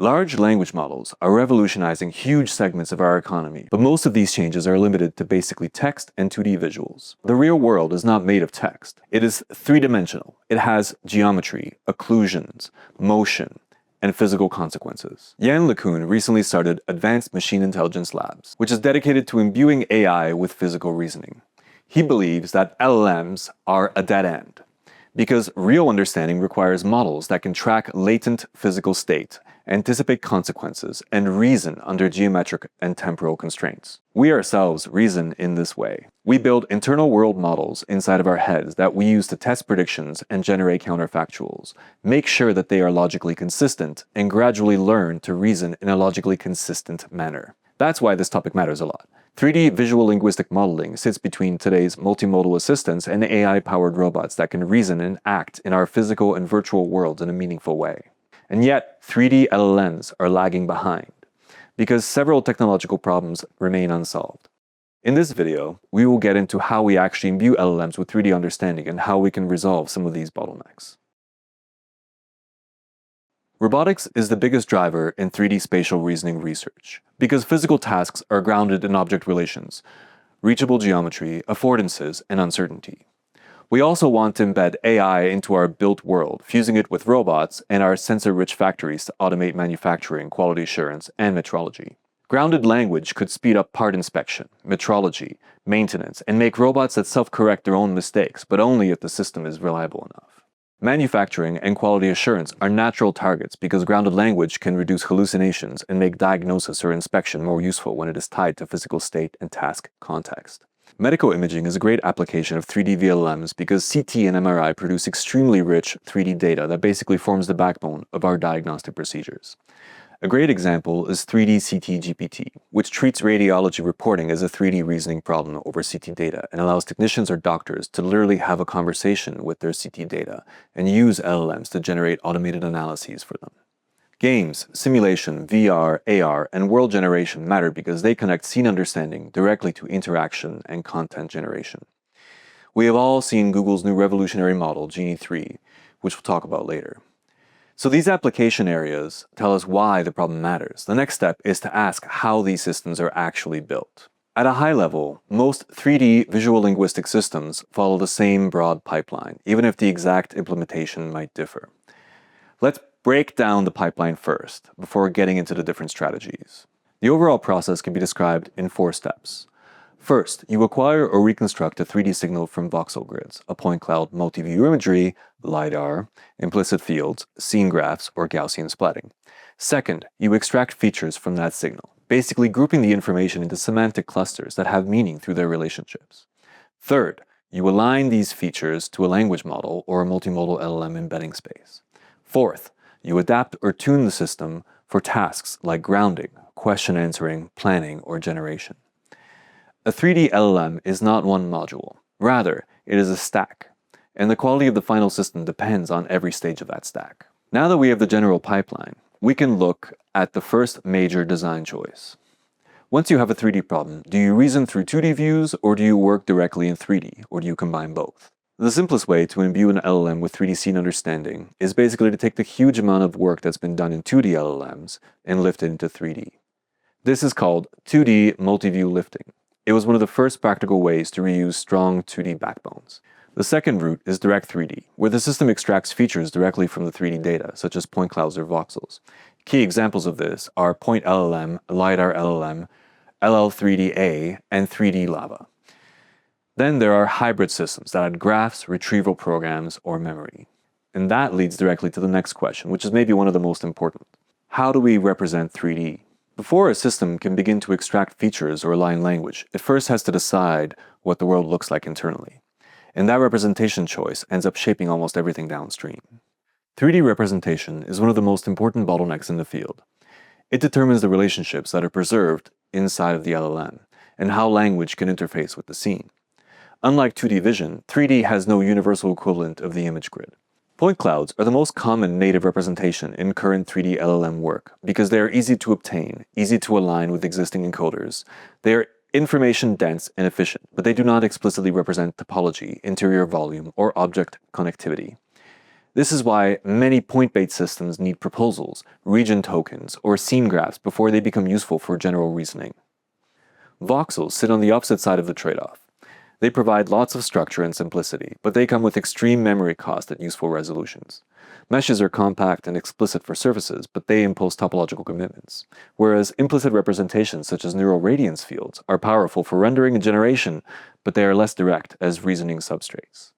Large language models are revolutionizing huge segments of our economy, but most of these changes are limited to basically text and 2D visuals. The real world is not made of text. It is three-dimensional. It has geometry, occlusions, motion, and physical consequences. LeCun recently started Advanced Machine Intelligence Labs, which is dedicated to imbuing AI with physical reasoning. He believes that LLMs are a dead end, because real understanding requires models that can track latent physical state, anticipate consequences, and reason under geometric and temporal constraints. We ourselves reason in this way. We build internal world models inside of our heads that we use to test predictions and generate counterfactuals, make sure that they are logically consistent, and gradually learn to reason in a logically consistent manner. That's why this topic matters a lot. 3D visual linguistic modeling sits between today's multimodal assistants and AI-powered robots that can reason and act in our physical and virtual worlds in a meaningful way. And yet, 3D LLMs are lagging behind, because several technological problems remain unsolved. In this video, we will get into how we actually imbue LLMs with 3D understanding and how we can resolve some of these bottlenecks. Robotics is the biggest driver in 3D spatial reasoning research, because physical tasks are grounded in object relations, reachable geometry, affordances, and uncertainty. We also want to embed AI into our built world, fusing it with robots and our sensor-rich factories to automate manufacturing, quality assurance, and metrology. Grounded language could speed up part inspection, metrology, maintenance, and make robots that self-correct their own mistakes, but only if the system is reliable enough. Manufacturing and quality assurance are natural targets because grounded language can reduce hallucinations and make diagnosis or inspection more useful when it is tied to physical state and task context. Medical imaging is a great application of 3D VLMs because CT and MRI produce extremely rich 3D data that basically forms the backbone of our diagnostic procedures. A great example is 3D CT GPT, which treats radiology reporting as a 3D reasoning problem over CT data and allows technicians or doctors to literally have a conversation with their CT data and use LLMs to generate automated analyses for them. Games, simulation, VR, AR, and world generation matter because they connect scene understanding directly to interaction and content generation. We have all seen Google's new revolutionary model, Genie 3, which we'll talk about later. So these application areas tell us why the problem matters. The next step is to ask how these systems are actually built. At a high level, most 3D visual linguistic systems follow the same broad pipeline, even if the exact implementation might differ. Let's break down the pipeline first, before getting into the different strategies. The overall process can be described in 4 steps. First, you acquire or reconstruct a 3D signal from voxel grids, a point cloud, multi-view imagery, LiDAR, implicit fields, scene graphs, or Gaussian splatting. Second, you extract features from that signal, basically grouping the information into semantic clusters that have meaning through their relationships. Third, you align these features to a language model or a multimodal LLM embedding space. Fourth, you adapt or tune the system for tasks like grounding, question answering, planning, or generation. A 3D LLM is not one module. Rather, it is a stack, and the quality of the final system depends on every stage of that stack. Now that we have the general pipeline, we can look at the first major design choice. Once you have a 3D problem, do you reason through 2D views, or do you work directly in 3D, or do you combine both? The simplest way to imbue an LLM with 3D scene understanding is basically to take the huge amount of work that's been done in 2D LLMs and lift it into 3D. This is called 2D multi-view lifting. It was one of the first practical ways to reuse strong 2D backbones. The second route is direct 3D, where the system extracts features directly from the 3D data, such as point clouds or voxels. Key examples of this are point LLM, LiDAR LLM, LL3DA, and 3D Lava. Then there are hybrid systems that add graphs, retrieval programs, or memory. And that leads directly to the next question, which is maybe one of the most important. How do we represent 3D? Before a system can begin to extract features or align language, it first has to decide what the world looks like internally. And that representation choice ends up shaping almost everything downstream. 3D representation is one of the most important bottlenecks in the field. It determines the relationships that are preserved inside of the LLM and how language can interface with the scene. Unlike 2D vision, 3D has no universal equivalent of the image grid. Point clouds are the most common native representation in current 3D LLM work because they are easy to obtain, easy to align with existing encoders. They are information dense and efficient, but they do not explicitly represent topology, interior volume, or object connectivity. This is why many point-based systems need proposals, region tokens, or scene graphs before they become useful for general reasoning. Voxels sit on the opposite side of the trade-off. They provide lots of structure and simplicity, but they come with extreme memory cost at useful resolutions. Meshes are compact and explicit for surfaces, but they impose topological commitments, whereas implicit representations such as neural radiance fields are powerful for rendering and generation, but they are less direct as reasoning substrates.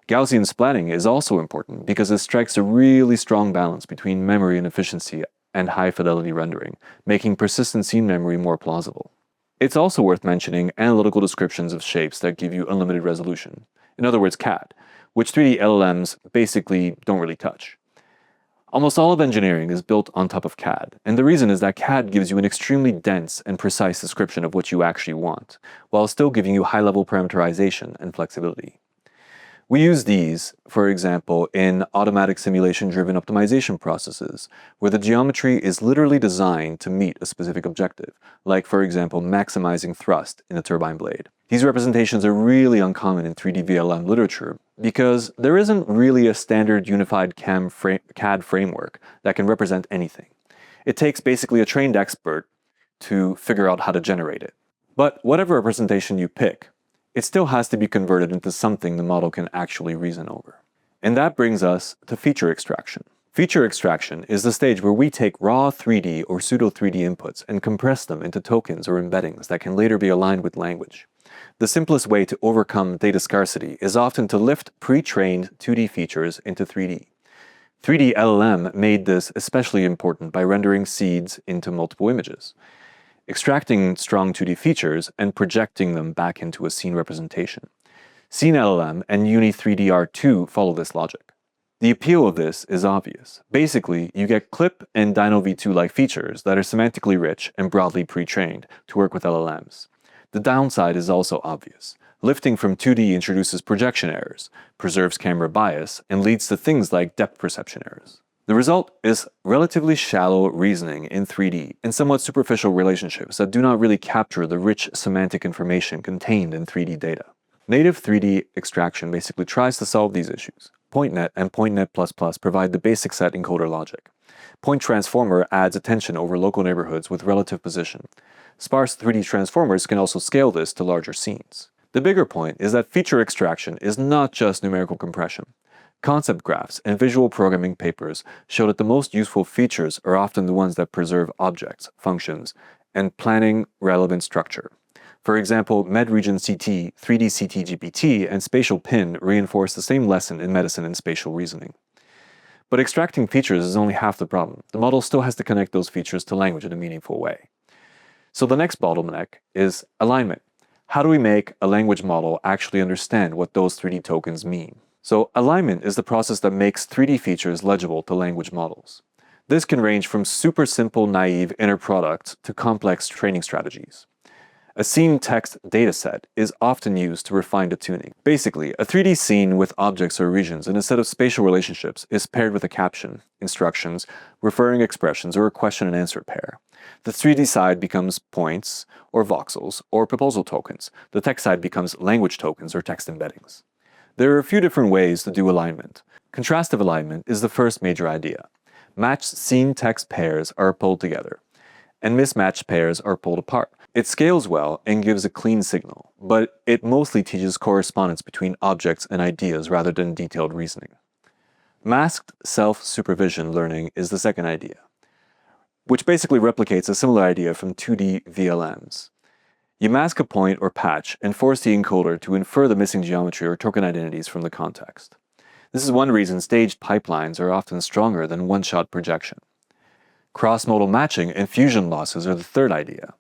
Gaussian splatting is also important because it strikes a really strong balance between memory and efficiency and high-fidelity rendering, making persistent scene memory more plausible. It's also worth mentioning analytical descriptions of shapes that give you unlimited resolution, in other words CAD, which 3D LLMs basically don't really touch. Almost all of engineering is built on top of CAD, and the reason is that CAD gives you an extremely dense and precise description of what you actually want, while still giving you high-level parameterization and flexibility. We use these, for example, in automatic simulation-driven optimization processes, where the geometry is literally designed to meet a specific objective, like, for example, maximizing thrust in a turbine blade. These representations are really uncommon in 3D VLM literature because there isn't really a standard unified CAD framework that can represent anything. It takes basically a trained expert to figure out how to generate it. But whatever representation you pick, it still has to be converted into something the model can actually reason over. And that brings us to feature extraction. Feature extraction is the stage where we take raw 3D or pseudo-3D inputs and compress them into tokens or embeddings that can later be aligned with language. The simplest way to overcome data scarcity is often to lift pre-trained 2D features into 3D. 3D LLM made this especially important by rendering seeds into multiple images, extracting strong 2D features and projecting them back into a scene representation. Scene LLM and Uni 3DR2 follow this logic. The appeal of this is obvious. Basically, you get Clip and Dino V2-like features that are semantically rich and broadly pre-trained to work with LLMs. The downside is also obvious. Lifting from 2D introduces projection errors, preserves camera bias, and leads to things like depth perception errors. The result is relatively shallow reasoning in 3D and somewhat superficial relationships that do not really capture the rich semantic information contained in 3D data. Native 3D extraction basically tries to solve these issues. PointNet and PointNet++ provide the basic set encoder logic. Point Transformer adds attention over local neighborhoods with relative position. Sparse 3D transformers can also scale this to larger scenes. The bigger point is that feature extraction is not just numerical compression. Concept graphs and visual programming papers show that the most useful features are often the ones that preserve objects, functions, and planning relevant structure. For example, MedRegion CT, 3D CT GPT, and Spatial PIN reinforce the same lesson in medicine and spatial reasoning. But extracting features is only half the problem. The model still has to connect those features to language in a meaningful way. So the next bottleneck is alignment. How do we make a language model actually understand what those 3D tokens mean? So alignment is the process that makes 3D features legible to language models. This can range from super simple, naive inner products to complex training strategies. A scene text dataset is often used to refine the tuning. Basically, a 3D scene with objects or regions and a set of spatial relationships is paired with a caption, instructions, referring expressions, or a question and answer pair. The 3D side becomes points, or voxels, or proposal tokens. The text side becomes language tokens, or text embeddings. There are a few different ways to do alignment. Contrastive alignment is the first major idea. Matched scene text pairs are pulled together, and mismatched pairs are pulled apart. It scales well and gives a clean signal, but it mostly teaches correspondence between objects and ideas rather than detailed reasoning. Masked self-supervision learning is the second idea, which basically replicates a similar idea from 2D VLMs. You mask a point or patch and force the encoder to infer the missing geometry or token identities from the context. This is one reason staged pipelines are often stronger than one-shot projection. Cross-modal matching and fusion losses are the third idea.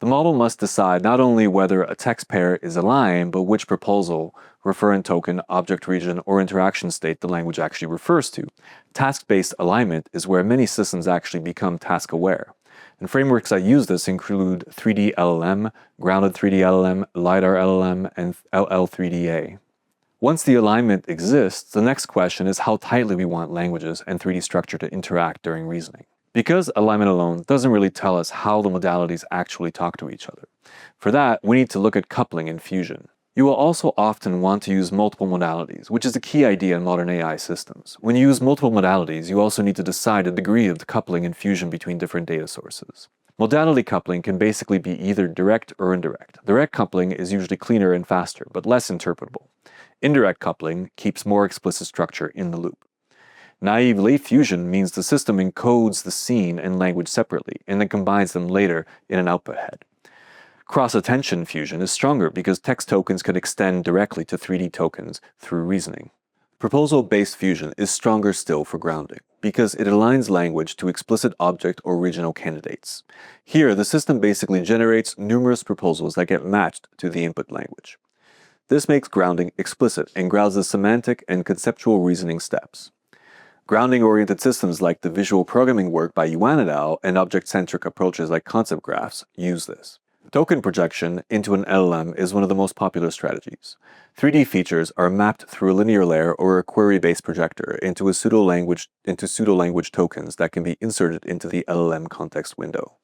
The model must decide not only whether a text pair is aligned, but which proposal, referent token, object region, or interaction state the language actually refers to. Task-based alignment is where many systems actually become task-aware. And frameworks that use this include 3D LLM, grounded 3D LLM, LiDAR LLM, and LL3DA. Once the alignment exists, the next question is how tightly we want languages and 3D structure to interact during reasoning. Because alignment alone doesn't really tell us how the modalities actually talk to each other. For that, we need to look at coupling and fusion. You will also often want to use multiple modalities, which is a key idea in modern AI systems. When you use multiple modalities, you also need to decide the degree of the coupling and fusion between different data sources. Modality coupling can basically be either direct or indirect. Direct coupling is usually cleaner and faster, but less interpretable. Indirect coupling keeps more explicit structure in the loop. Naive late fusion means the system encodes the scene and language separately, and then combines them later in an output head. Cross-attention fusion is stronger because text tokens can extend directly to 3D tokens through reasoning. Proposal-based fusion is stronger still for grounding, because it aligns language to explicit object or regional candidates. Here, the system basically generates numerous proposals that get matched to the input language. This makes grounding explicit and grounds the semantic and conceptual reasoning steps. Grounding-oriented systems like the visual programming work by Yuan et al. And object-centric approaches like concept graphs use this. Token projection into an LLM is one of the most popular strategies. 3D features are mapped through a linear layer or a query-based projector into pseudo-language tokens that can be inserted into the LLM context window.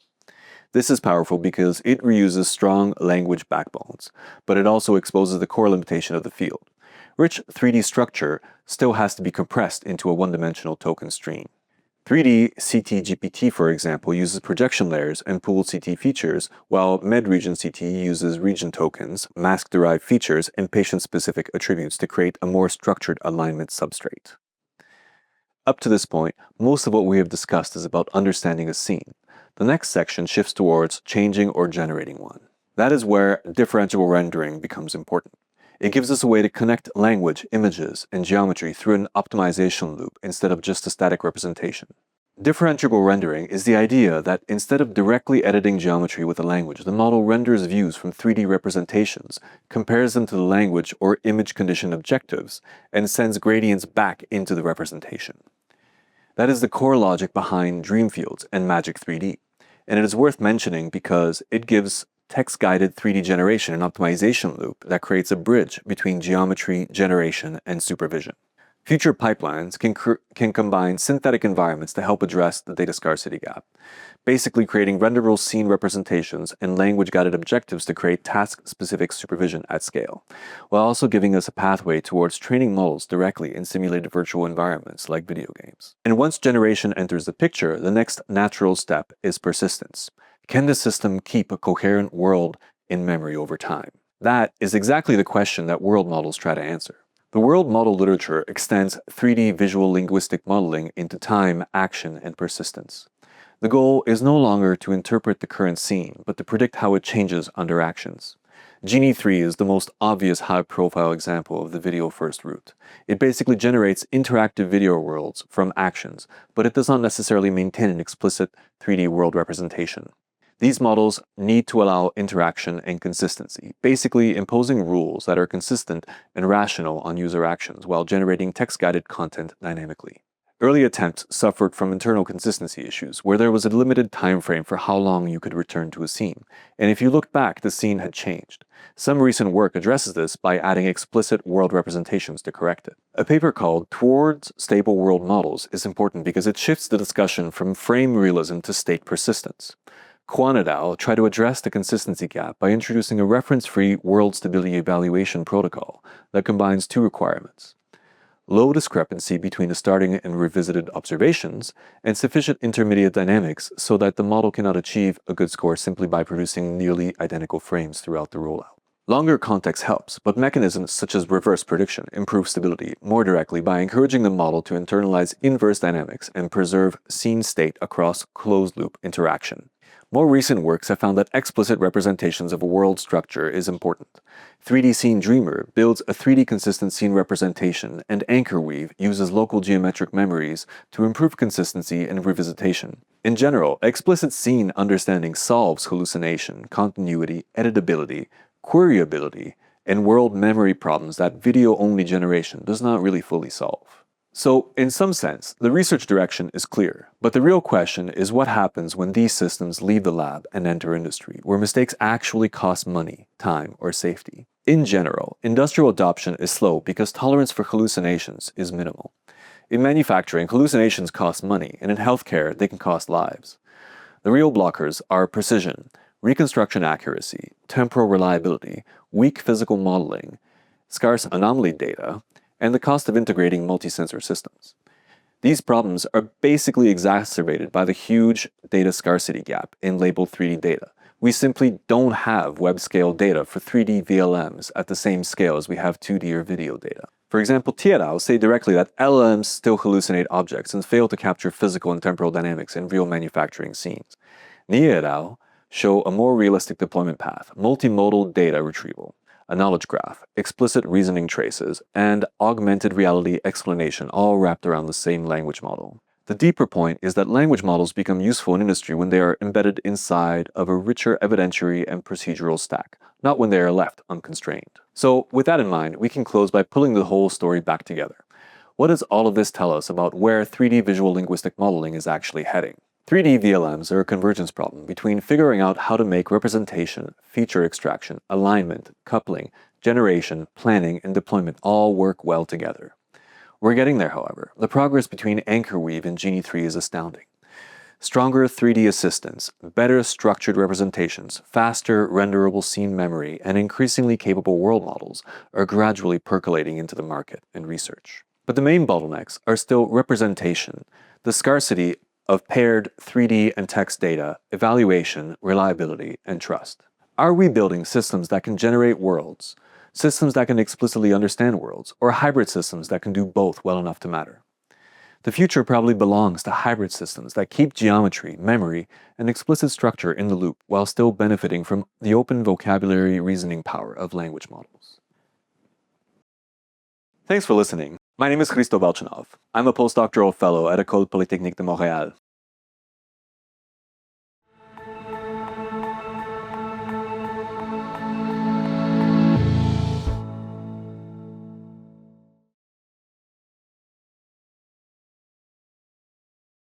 This is powerful because it reuses strong language backbones, but it also exposes the core limitation of the field. Rich 3D structure still has to be compressed into a one-dimensional token stream. 3D CT-GPT, for example, uses projection layers and pooled CT features, while Med-region CT uses region tokens, mask-derived features, and patient-specific attributes to create a more structured alignment substrate. Up to this point, most of what we have discussed is about understanding a scene. The next section shifts towards changing or generating one. That is where differentiable rendering becomes important. It gives us a way to connect language, images, and geometry through an optimization loop instead of just a static representation. Differentiable rendering is the idea that instead of directly editing geometry with a language, the model renders views from 3D representations, compares them to the language or image condition objectives, and sends gradients back into the representation. That is the core logic behind dream fields and Magic 3D, and it is worth mentioning because it gives text-guided 3D generation and optimization loop that creates a bridge between geometry, generation, and supervision. Future pipelines can combine synthetic environments to help address the data scarcity gap, basically creating renderable scene representations and language-guided objectives to create task-specific supervision at scale, while also giving us a pathway towards training models directly in simulated virtual environments like video games. And once generation enters the picture, the next natural step is persistence. Can the system keep a coherent world in memory over time? That is exactly the question that world models try to answer. The world model literature extends 3D visual linguistic modeling into time, action, and persistence. The goal is no longer to interpret the current scene, but to predict how it changes under actions. Genie 3 is the most obvious high-profile example of the video-first route. It basically generates interactive video worlds from actions, but it does not necessarily maintain an explicit 3D world representation. These models need to allow interaction and consistency, basically imposing rules that are consistent and rational on user actions while generating text-guided content dynamically. Early attempts suffered from internal consistency issues, where there was a limited time frame for how long you could return to a scene, and if you looked back, the scene had changed. Some recent work addresses this by adding explicit world representations to correct it. A paper called Towards Stable World Models is important because it shifts the discussion from frame realism to state persistence. Yuan et al. Try to address the consistency gap by introducing a reference-free world stability evaluation protocol that combines two requirements: low discrepancy between the starting and revisited observations, and sufficient intermediate dynamics so that the model cannot achieve a good score simply by producing nearly identical frames throughout the rollout. Longer context helps, but mechanisms such as reverse prediction improve stability more directly by encouraging the model to internalize inverse dynamics and preserve scene state across closed-loop interaction. More recent works have found that explicit representations of a world structure is important. 3D Scene Dreamer builds a 3D consistent scene representation, and Anchor Weave uses local geometric memories to improve consistency and revisitation. In general, explicit scene understanding solves hallucination, continuity, editability, queryability, and world memory problems that video-only generation does not really fully solve. So, in some sense, the research direction is clear, but the real question is what happens when these systems leave the lab and enter industry, where mistakes actually cost money, time, or safety. In general, industrial adoption is slow because tolerance for hallucinations is minimal. In manufacturing, hallucinations cost money, and in healthcare, they can cost lives. The real blockers are precision, reconstruction accuracy, temporal reliability, weak physical modeling, scarce anomaly data, and the cost of integrating multi-sensor systems. These problems are basically exacerbated by the huge data scarcity gap in labeled 3D data. We simply don't have web-scale data for 3D VLMs at the same scale as we have 2D or video data. For example, Tiedao say directly that LLMs still hallucinate objects and fail to capture physical and temporal dynamics in real manufacturing scenes. Niedao show a more realistic deployment path, multimodal data retrieval, a knowledge graph, explicit reasoning traces, and augmented reality explanation all wrapped around the same language model. The deeper point is that language models become useful in industry when they are embedded inside of a richer evidentiary and procedural stack, not when they are left unconstrained. So with that in mind, we can close by pulling the whole story back together. What does all of this tell us about where 3D visual linguistic modeling is actually heading? 3D VLMs are a convergence problem between figuring out how to make representation, feature extraction, alignment, coupling, generation, planning, and deployment all work well together. We're getting there, however. The progress between AnchorWeave and Genie 3 is astounding. Stronger 3D assistance, better structured representations, faster renderable scene memory, and increasingly capable world models are gradually percolating into the market and research. But the main bottlenecks are still representation, the scarcity of paired 3D and text data, evaluation, reliability, and trust. Are we building systems that can generate worlds, systems that can explicitly understand worlds, or hybrid systems that can do both well enough to matter? The future probably belongs to hybrid systems that keep geometry, memory, and explicit structure in the loop while still benefiting from the open vocabulary reasoning power of language models. Thanks for listening. My name is Hristo Valtchanov. I'm a postdoctoral fellow at École Polytechnique de Montréal.